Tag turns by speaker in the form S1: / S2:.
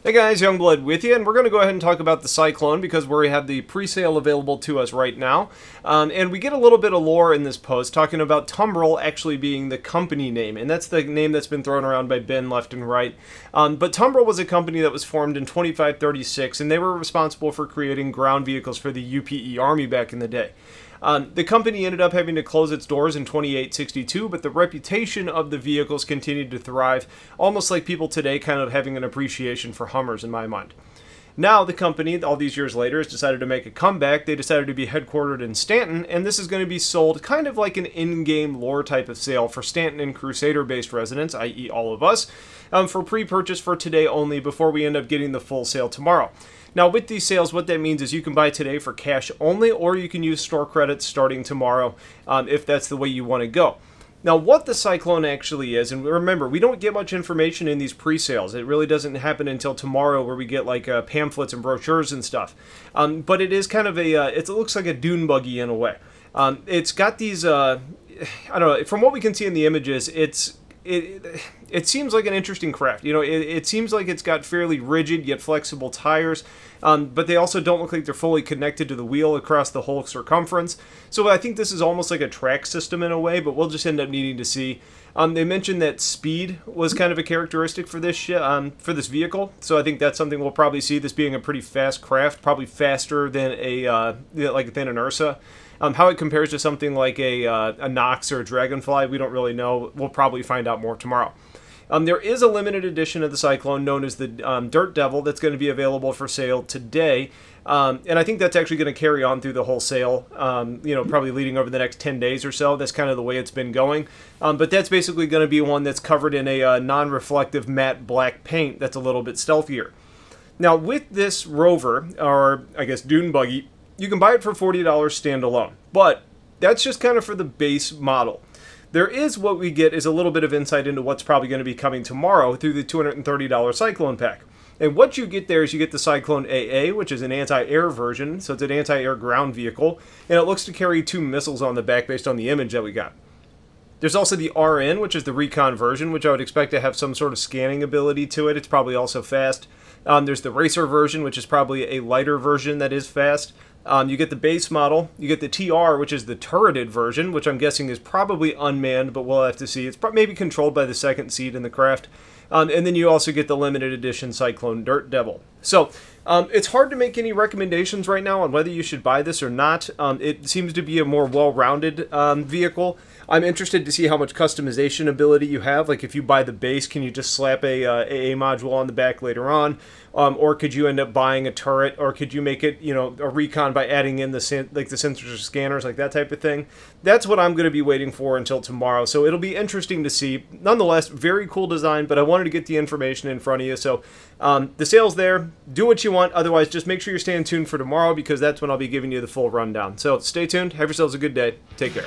S1: Hey guys, Youngblood with you, and we're going to go ahead and talk about the Cyclone because we have the pre-sale available to us right now. And we get a little bit of lore in this post talking about Tumbril actually being the company name, and that's the name that's been thrown around by Ben left and right. But Tumbril was a company that was formed in 2536, and they were responsible for creating ground vehicles for the UPE Army back in the day. The company ended up having to close its doors in 2862, but the reputation of the vehicles continued to thrive, almost like people today kind of having an appreciation for Hummers in my mind. Now the company, all these years later, has decided to make a comeback. They decided to be headquartered in Stanton, and this is going to be sold kind of like an in-game lore type of sale for Stanton and Crusader-based residents, i.e. all of us, for pre-purchase for today only before we end up getting the full sale tomorrow. Now, with these sales, what that means is you can buy today for cash only, or you can use store credits starting tomorrow if that's the way you want to go. Now, what the Cyclone actually is, and remember, we don't get much information in these pre-sales. It really doesn't happen until tomorrow where we get like pamphlets and brochures and stuff. But it is kind of a, it looks like a dune buggy in a way. It's got these, I don't know, from what we can see in the images, it seems like an interesting craft. You know, it seems like it's got fairly rigid yet flexible tires, but they also don't look like they're fully connected to the wheel across the whole circumference. So I think this is almost like a track system in a way, but we'll just end up needing to see. They mentioned that speed was kind of a characteristic for this vehicle, so I think that's something we'll probably see. This being a pretty fast craft, probably faster than than an Ursa. How it compares to something like a Nox or a Dragonfly, we don't really know. We'll probably find out more tomorrow. There is a limited edition of the Cyclone known as the Dirt Devil that's going to be available for sale today. And I think that's actually going to carry on through the whole sale, you know, probably leading over the next 10 days or so. That's kind of the way it's been going. But that's basically going to be one that's covered in a non-reflective matte black paint that's a little bit stealthier. Now, with this Rover, or I guess Dune Buggy, you can buy it for $40 standalone, but that's just kind of for the base model. There is what we get is a little bit of insight into what's probably going to be coming tomorrow through the $230 Cyclone pack. And what you get there is you get the Cyclone AA, which is an anti-air version, so it's an anti-air ground vehicle, and it looks to carry 2 missiles on the back based on the image that we got. There's also the RN, which is the recon version, which I would expect to have some sort of scanning ability to it. It's probably also fast. There's the Racer version, which is probably a lighter version that is fast. You get the base model, you get the TR, which is the turreted version, which I'm guessing is probably unmanned, but we'll have to see. It's maybe controlled by the second seat in the craft. And then you also get the limited edition Cyclone Dirt Devil. So it's hard to make any recommendations right now on whether you should buy this or not. It seems to be a more well-rounded vehicle. I'm interested to see how much customization ability you have. Like if you buy the base, can you just slap a AA module on the back later on? Or could you end up buying a turret? Or could you make it, you know, a recon by adding in the sensors or scanners, like that type of thing? That's what I'm going to be waiting for until tomorrow. So it'll be interesting to see. Nonetheless, very cool design, but I wanted to get the information in front of you. So the sale's there. Do what you want. Otherwise, just make sure you're staying tuned for tomorrow because that's when I'll be giving you the full rundown. So stay tuned. Have yourselves a good day. Take care.